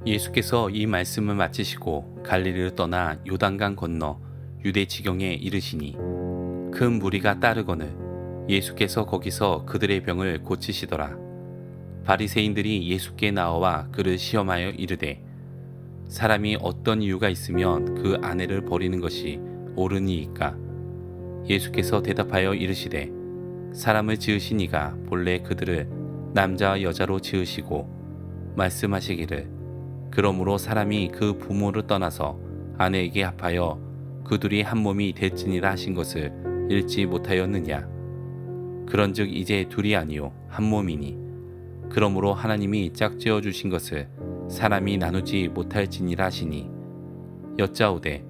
예수께서 이 말씀을 마치시고 갈릴리로 떠나 요단강 건너 유대 지경에 이르시니 큰 무리가 따르거늘 예수께서 거기서 그들의 병을 고치시더라. 바리새인들이 예수께 나와 그를 시험하여 이르되 사람이 어떤 이유가 있으면 그 아내를 버리는 것이 옳으니이까? 예수께서 대답하여 이르시되 사람을 지으신 이가 본래 그들을 남자와 여자로 지으시고 말씀하시기를 그러므로 사람이 그 부모를 떠나서 아내에게 합하여 그둘이 한 몸이 될지니라 하신 것을 읽지 못하였느냐? 그런즉 이제 둘이 아니요 한 몸이니 그러므로 하나님이 짝지어 주신 것을 사람이 나누지 못할지니라 하시니 여짜오되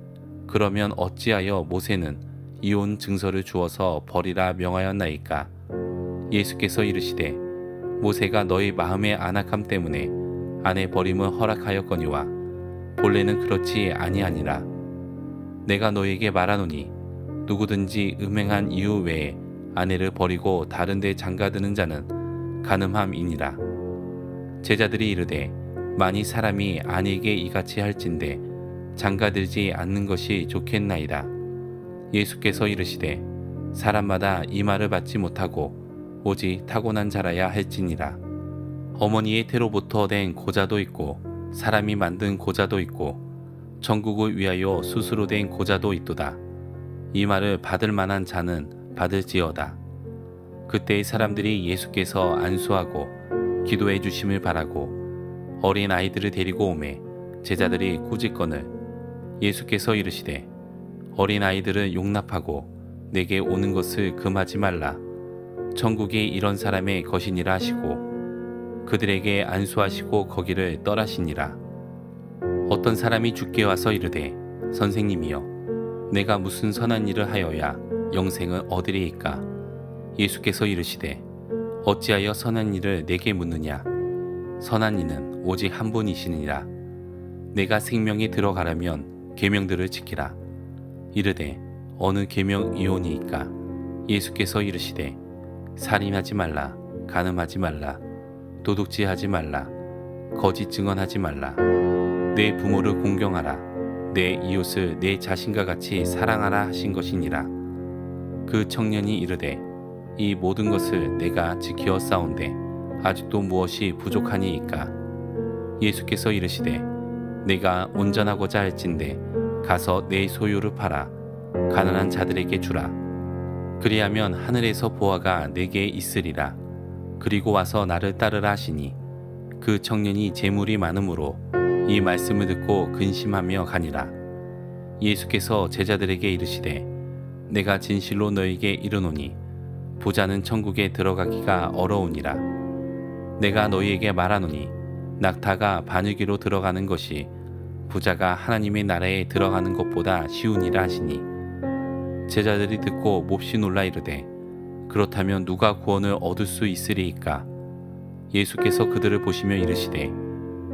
그러면 어찌하여 모세는 이혼 증서를 주어서 버리라 명하였나이까? 예수께서 이르시되 모세가 너희 마음의 안악함 때문에 아내 버림을 허락하였거니와 본래는 그렇지 아니하니라. 내가 너희에게 말하노니 누구든지 음행한 이유 외에 아내를 버리고 다른 데 장가드는 자는 간음함이니라. 제자들이 이르되 만일 사람이 아내에게 이같이 할진대 장가들지 않는 것이 좋겠나이다. 예수께서 이르시되 사람마다 이 말을 받지 못하고 오직 타고난 자라야 할지니라. 어머니의 태로부터 된 고자도 있고 사람이 만든 고자도 있고 천국을 위하여 스스로 된 고자도 있도다. 이 말을 받을 만한 자는 받을지어다. 그때의 사람들이 예수께서 안수하고 기도해 주심을 바라고 어린 아이들을 데리고 오매 제자들이 꾸짖거늘 예수께서 이르시되 어린 아이들을 용납하고 내게 오는 것을 금하지 말라. 천국이 이런 사람의 것이니라 하시고 그들에게 안수하시고 거기를 떠나시니라. 어떤 사람이 주께 와서 이르되 선생님이여 내가 무슨 선한 일을 하여야 영생을 얻으리이까? 예수께서 이르시되 어찌하여 선한 일을 내게 묻느냐? 선한 이는 오직 한 분이시니라. 내가 생명에 들어가려면 계명들을 지키라. 이르되 어느 계명이오니이까? 예수께서 이르시되 살인하지 말라, 간음하지 말라, 도둑질하지 말라, 거짓 증언하지 말라, 내 부모를 공경하라, 내 이웃을 내 자신과 같이 사랑하라 하신 것이니라. 그 청년이 이르되 이 모든 것을 내가 지키어 싸운데 아직도 무엇이 부족하니이까? 예수께서 이르시되 내가 온전하고자 할진대 가서 내 소유를 팔아 가난한 자들에게 주라. 그리하면 하늘에서 보화가 내게 있으리라. 그리고 와서 나를 따르라 하시니 그 청년이 재물이 많으므로 이 말씀을 듣고 근심하며 가니라. 예수께서 제자들에게 이르시되 내가 진실로 너희에게 이르노니 부자는 천국에 들어가기가 어려우니라. 내가 너희에게 말하노니 낙타가 바늘귀로 들어가는 것이 부자가 하나님의 나라에 들어가는 것보다 쉬우니라 하시니 제자들이 듣고 몹시 놀라 이르되 그렇다면 누가 구원을 얻을 수 있으리이까? 예수께서 그들을 보시며 이르시되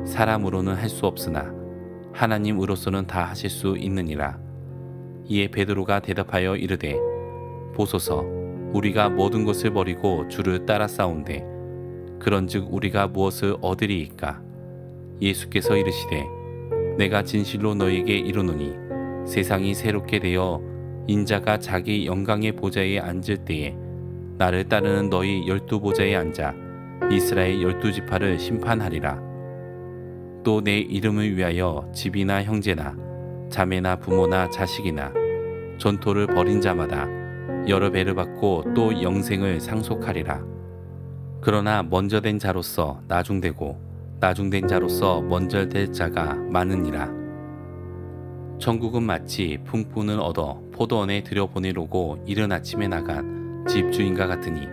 사람으로는 할 수 없으나 하나님으로서는 다 하실 수 있느니라. 이에 베드로가 대답하여 이르되 보소서 우리가 모든 것을 버리고 주를 따라 싸운데 그런즉 우리가 무엇을 얻으리이까? 예수께서 이르시되 내가 진실로 너희에게 이르노니 세상이 새롭게 되어 인자가 자기 영광의 보좌에 앉을 때에 나를 따르는 너희 12보좌에 앉아 이스라엘 12지파를 심판하리라. 또 내 이름을 위하여 집이나 형제나 자매나 부모나 자식이나 전토를 벌인 자마다 여러 배를 받고 또 영생을 상속하리라. 그러나 먼저 된 자로서 나중되고 나중된 자로서 먼저 될 자가 많으니라. 천국은 마치 품꾼을 얻어 포도원에 들여보내려고 이른 아침에 나간 집주인과 같으니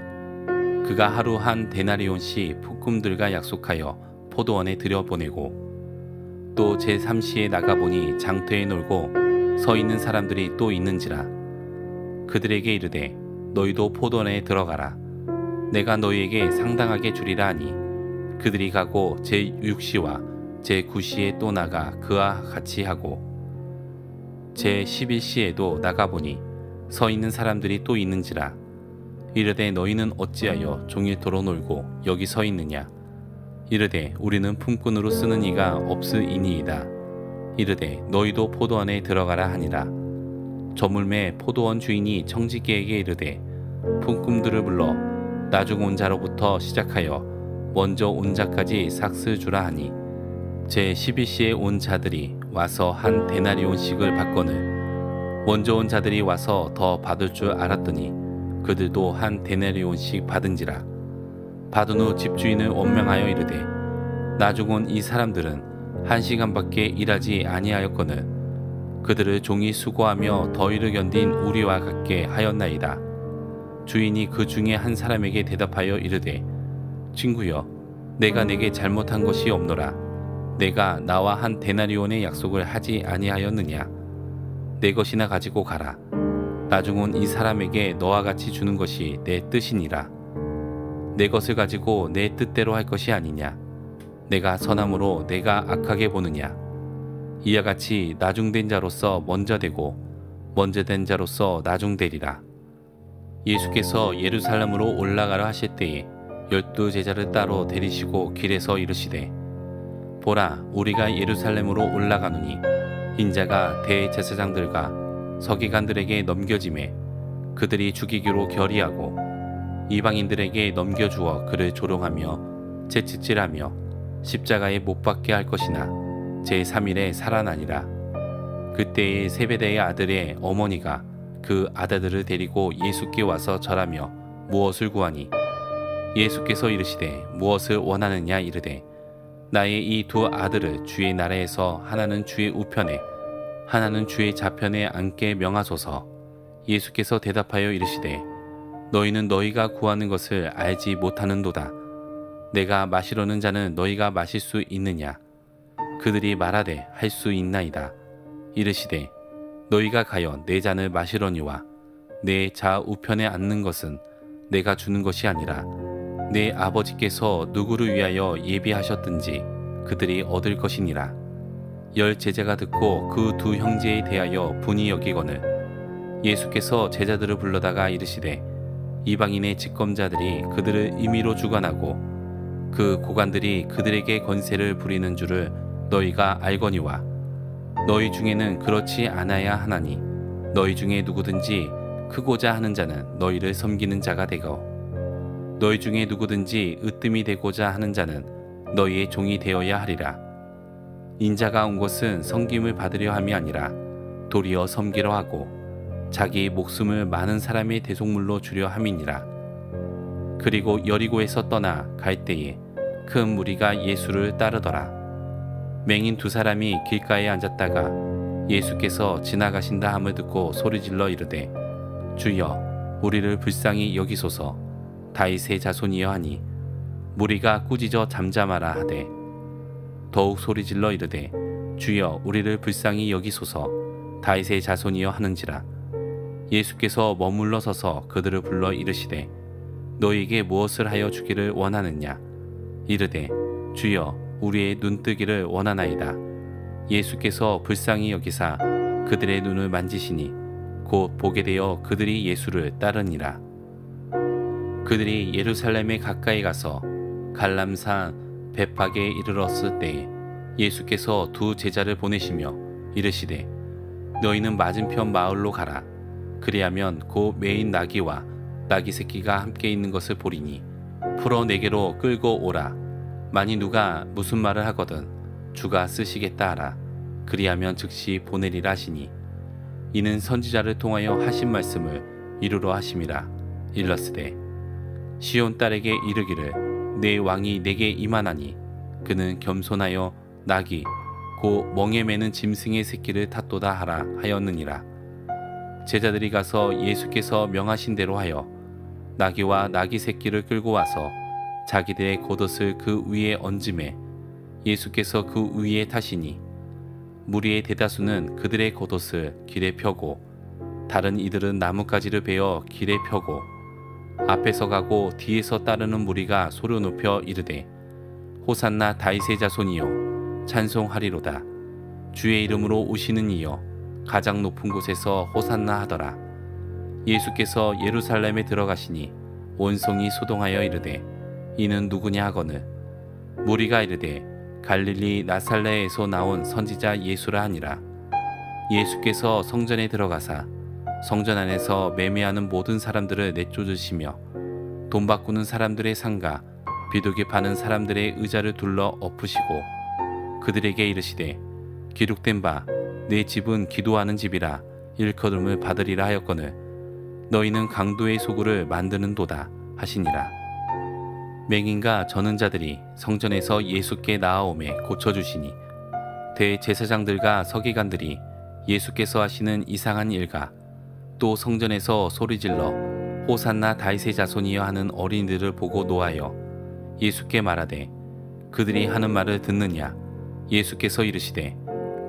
그가 하루 한 데나리온씩 품꾼들과 약속하여 포도원에 들여보내고 또 제3시에 나가보니 장터에 놀고 서 있는 사람들이 또 있는지라. 그들에게 이르되 너희도 포도원에 들어가라. 내가 너희에게 상당하게 주리라 하니 그들이 가고 제6시와 제9시에 또 나가 그와 같이 하고 제11시에도 나가보니 서 있는 사람들이 또 있는지라. 이르되 너희는 어찌하여 종일토록 놀고 여기 서 있느냐? 이르되 우리는 품꾼으로 쓰는 이가 없으이니이다. 이르되 너희도 포도원에 들어가라 하니라. 저물매 포도원 주인이 청지기에게 이르되 품꾼들을 불러 나중 온 자로부터 시작하여 먼저 온 자까지 삭스 주라 하니 제 12시에 온 자들이 와서 한 데나리온씩을 받거늘 먼저 온 자들이 와서 더 받을 줄 알았더니 그들도 한 데나리온씩 받은지라. 받은 후 집주인을 원명하여 이르되 나중 온 이 사람들은 1시간밖에 일하지 아니하였거늘 그들을 종이 수고하며 더위를 견딘 우리와 같게 하였나이다. 주인이 그 중에 한 사람에게 대답하여 이르되 친구여 내가 내게 잘못한 것이 없노라. 내가 나와 한 데나리온의 약속을 하지 아니하였느냐. 내 것이나 가지고 가라. 나중 온 이 사람에게 너와 같이 주는 것이 내 뜻이니라. 내 것을 가지고 내 뜻대로 할 것이 아니냐. 내가 선함으로 내가 악하게 보느냐. 이와 같이 나중된 자로서 먼저 되고 먼저 된 자로서 나중되리라. 예수께서 예루살렘으로 올라가라 하실 때에 12 제자를 따로 데리시고 길에서 이르시되 보라 우리가 예루살렘으로 올라가노니 인자가 대제사장들과 서기관들에게 넘겨짐에 그들이 죽이기로 결의하고 이방인들에게 넘겨주어 그를 조롱하며 채찍질하며 십자가에 못 박게 할 것이나 제3일에 살아나니라. 그때에 세베대의 아들의 어머니가 그 아들들을 데리고 예수께 와서 절하며 무엇을 구하니 예수께서 이르시되 무엇을 원하느냐 이르되 나의 이 두 아들을 주의 나라에서 하나는 주의 우편에 하나는 주의 좌편에 앉게 명하소서. 예수께서 대답하여 이르시되 너희는 너희가 구하는 것을 알지 못하는도다. 내가 마시려는 잔은 너희가 마실 수 있느냐. 그들이 말하되 할 수 있나이다. 이르시되 너희가 가여 내 잔을 마시려니와 내 좌우편에 앉는 것은 내가 주는 것이 아니라 내 아버지께서 누구를 위하여 예비하셨든지 그들이 얻을 것이니라. 10 제자가 듣고 그 두 형제에 대하여 분이 여기거늘 예수께서 제자들을 불러다가 이르시되 이방인의 직검자들이 그들을 임의로 주관하고 그 고관들이 그들에게 권세를 부리는 줄을 너희가 알거니와 너희 중에는 그렇지 않아야 하나니 너희 중에 누구든지 크고자 하는 자는 너희를 섬기는 자가 되고 너희 중에 누구든지 으뜸이 되고자 하는 자는 너희의 종이 되어야 하리라. 인자가 온 것은 섬김을 받으려 함이 아니라 도리어 섬기려 하고 자기 목숨을 많은 사람의 대속물로 주려 함이니라. 그리고 여리고에서 떠나 갈 때에 큰 무리가 예수를 따르더라. 맹인 2 사람이 길가에 앉았다가 예수께서 지나가신다 함을 듣고 소리질러 이르되 주여 우리를 불쌍히 여기소서. 다윗의 자손이여 하니 무리가 꾸짖어 잠잠하라 하되 더욱 소리질러 이르되 주여 우리를 불쌍히 여기소서. 다윗의 자손이여 하는지라. 예수께서 머물러 서서 그들을 불러 이르시되 너희에게 무엇을 하여 주기를 원하느냐. 이르되 주여 우리의 눈뜨기를 원하나이다. 예수께서 불쌍히 여기사 그들의 눈을 만지시니 곧 보게 되어 그들이 예수를 따르니라. 그들이 예루살렘에 가까이 가서 갈람산 베팍에 이르렀을 때에 예수께서 2 제자를 보내시며 이르시되 너희는 맞은편 마을로 가라. 그리하면 곧 매인 나귀와 나귀 새끼가 함께 있는 것을 보리니 풀어 내게로 끌고 오라. 만일 누가 무슨 말을 하거든 주가 쓰시겠다 하라. 그리하면 즉시 보내리라 하시니 이는 선지자를 통하여 하신 말씀을 이루러 하심이라. 일렀으되 시온 딸에게 이르기를 내 왕이 내게 임하나니 그는 겸손하여 나귀 곧 멍에 매는 짐승의 새끼를 탔도다 하라 하였느니라. 제자들이 가서 예수께서 명하신 대로 하여 나귀와 나귀 새끼를 끌고 와서 자기들의 겉옷을 그 위에 얹음에 예수께서 그 위에 타시니 무리의 대다수는 그들의 겉옷을 길에 펴고 다른 이들은 나뭇가지를 베어 길에 펴고 앞에서 가고 뒤에서 따르는 무리가 소리 높여 이르되 호산나 다윗의 자손이여 찬송하리로다. 주의 이름으로 오시는 이여 가장 높은 곳에서 호산나 하더라. 예수께서 예루살렘에 들어가시니 온 성이 소동하여 이르되 이는 누구냐 하거늘 무리가 이르되 갈릴리 나살렛에서 나온 선지자 예수라 하니라. 예수께서 성전에 들어가사 성전 안에서 매매하는 모든 사람들을 내쫓으시며 돈 바꾸는 사람들의 상가 비둘기 파는 사람들의 의자를 둘러 엎으시고 그들에게 이르시되 기록된 바 내 집은 기도하는 집이라 일컬음을 받으리라 하였거늘 너희는 강도의 소굴을 만드는도다 하시니라. 맹인과 저는 자들이 성전에서 예수께 나아오매 고쳐주시니 대제사장들과 서기관들이 예수께서 하시는 이상한 일과 또 성전에서 소리질러 호산나 다윗의 자손이여 하는 어린이들을 보고 노하여 예수께 말하되 그들이 하는 말을 듣느냐. 예수께서 이르시되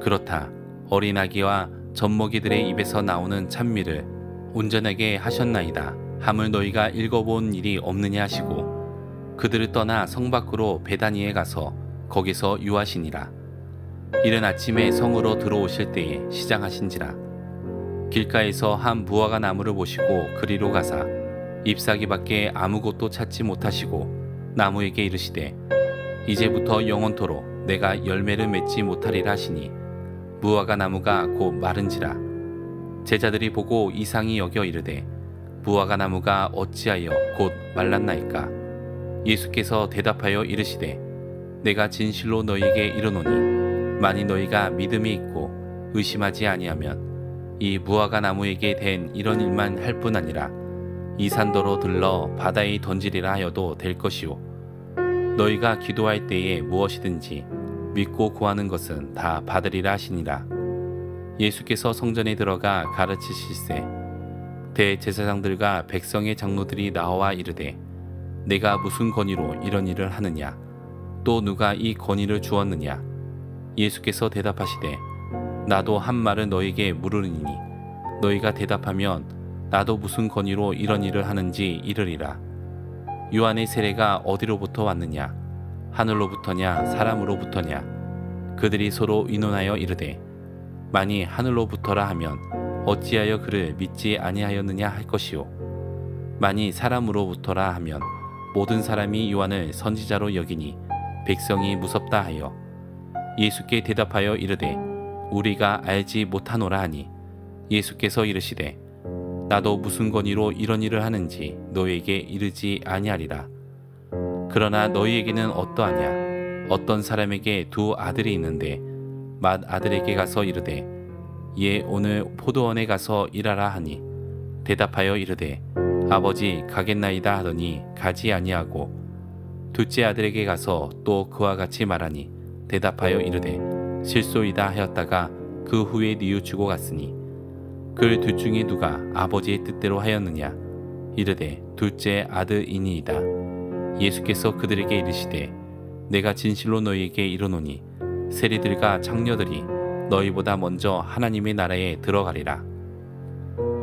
그렇다. 어린아기와 젖먹이들의 입에서 나오는 찬미를 온전하게 하셨나이다 함을 너희가 읽어본 일이 없느냐 하시고 그들을 떠나 성 밖으로 베다니에 가서 거기서 유하시니라. 이른 아침에 성으로 들어오실 때에 시장하신지라. 길가에서 한 무화과 나무를 보시고 그리로 가사 잎사귀밖에 아무것도 찾지 못하시고 나무에게 이르시되 이제부터 영원토록 내가 열매를 맺지 못하리라 하시니 무화과 나무가 곧 마른지라. 제자들이 보고 이상히 여겨 이르되 무화과 나무가 어찌하여 곧 말랐나이까. 예수께서 대답하여 이르시되 내가 진실로 너희에게 이르노니 만일 너희가 믿음이 있고 의심하지 아니하면 이 무화과 나무에게 된 이런 일만 할 뿐 아니라 이 산더러 들러 바다에 던지리라 하여도 될 것이요. 너희가 기도할 때에 무엇이든지 믿고 구하는 것은 다 받으리라 하시니라. 예수께서 성전에 들어가 가르치실세 대제사장들과 백성의 장로들이 나와 이르되 내가 무슨 권위로 이런 일을 하느냐. 또 누가 이 권위를 주었느냐. 예수께서 대답하시되 나도 한 말을 너희에게 물으리니 너희가 대답하면 나도 무슨 권위로 이런 일을 하는지 이르리라. 요한의 세례가 어디로부터 왔느냐. 하늘로부터냐 사람으로부터냐. 그들이 서로 의논하여 이르되 만일 하늘로부터라 하면 어찌하여 그를 믿지 아니하였느냐 할 것이요. 만일 사람으로부터라 하면 모든 사람이 요한을 선지자로 여기니 백성이 무섭다 하여 예수께 대답하여 이르되 우리가 알지 못하노라 하니 예수께서 이르시되 나도 무슨 권위로 이런 일을 하는지 너희에게 이르지 아니하리라. 그러나 너희에게는 어떠하냐. 어떤 사람에게 두 아들이 있는데 맏아들에게 가서 이르되 얘 오늘 포도원에 가서 일하라 하니 대답하여 이르되 아버지 가겠나이다 하더니 가지 아니하고 둘째 아들에게 가서 또 그와 같이 말하니 대답하여 이르되 실소이다 하였다가 그 후에 뉘우치고 갔으니 그 둘 중에 누가 아버지의 뜻대로 하였느냐. 이르되 둘째 아들이니이다. 예수께서 그들에게 이르시되 내가 진실로 너희에게 이르노니 세리들과 장녀들이 너희보다 먼저 하나님의 나라에 들어가리라.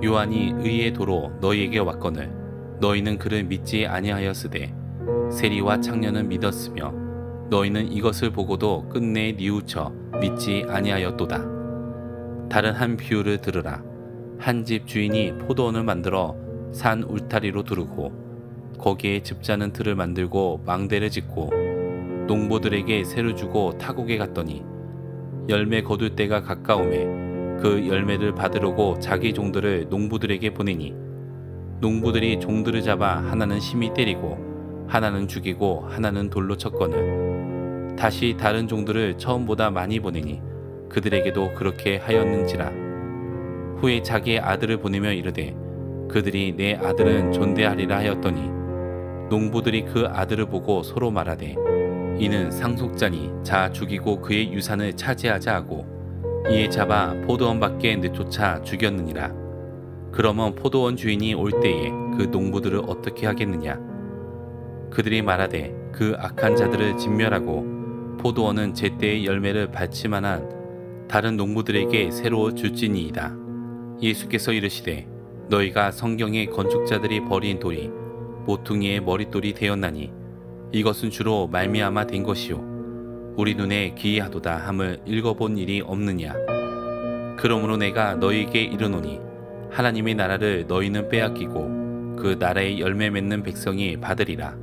요한이 의의 도로 너희에게 왔거늘 너희는 그를 믿지 아니하였으되 세리와 장녀는 믿었으며 너희는 이것을 보고도 끝내 뉘우쳐 믿지 아니하였도다. 다른 한 비유를 들으라. 한 집 주인이 포도원을 만들어 산 울타리로 두르고 거기에 즙자는 틀을 만들고 망대를 짓고 농부들에게 새를 주고 타국에 갔더니 열매 거둘 때가 가까우매 그 열매를 받으려고 자기 종들을 농부들에게 보내니 농부들이 종들을 잡아 하나는 심히 때리고 하나는 죽이고 하나는 돌로 쳤거늘 다시 다른 종들을 처음보다 많이 보내니 그들에게도 그렇게 하였는지라. 후에 자기의 아들을 보내며 이르되 그들이 내 아들은 존대하리라 하였더니 농부들이 그 아들을 보고 서로 말하되 이는 상속자니 자 죽이고 그의 유산을 차지하자 하고 이에 잡아 포도원 밖에 내쫓아 죽였느니라. 그러면 포도원 주인이 올 때에 그 농부들을 어떻게 하겠느냐. 그들이 말하되 그 악한 자들을 진멸하고 포도원은 제때의 열매를 밟지 만한 다른 농부들에게 새로 줄지니이다. 예수께서 이르시되 너희가 성경의 건축자들이 버린 돌이 모퉁이의 머릿돌이 되었나니 이것은 주로 말미암아 된 것이요 우리 눈에 기이하도다 함을 읽어본 일이 없느냐. 그러므로 내가 너희에게 이르노니 하나님의 나라를 너희는 빼앗기고 그 나라의 열매 맺는 백성이 받으리라.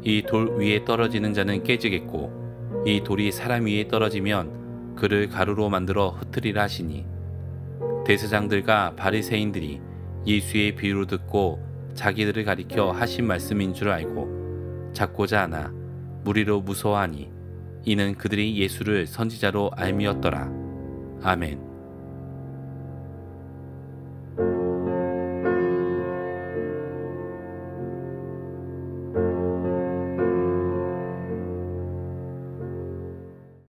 이 돌 위에 떨어지는 자는 깨지겠고 이 돌이 사람 위에 떨어지면 그를 가루로 만들어 흩트리라 하시니 대제사장들과 바리새인들이 예수의 비유를 듣고 자기들을 가리켜 하신 말씀인 줄 알고 잡고자 하나 무리로 무서워하니 이는 그들이 예수를 선지자로 알미었더라. 아멘.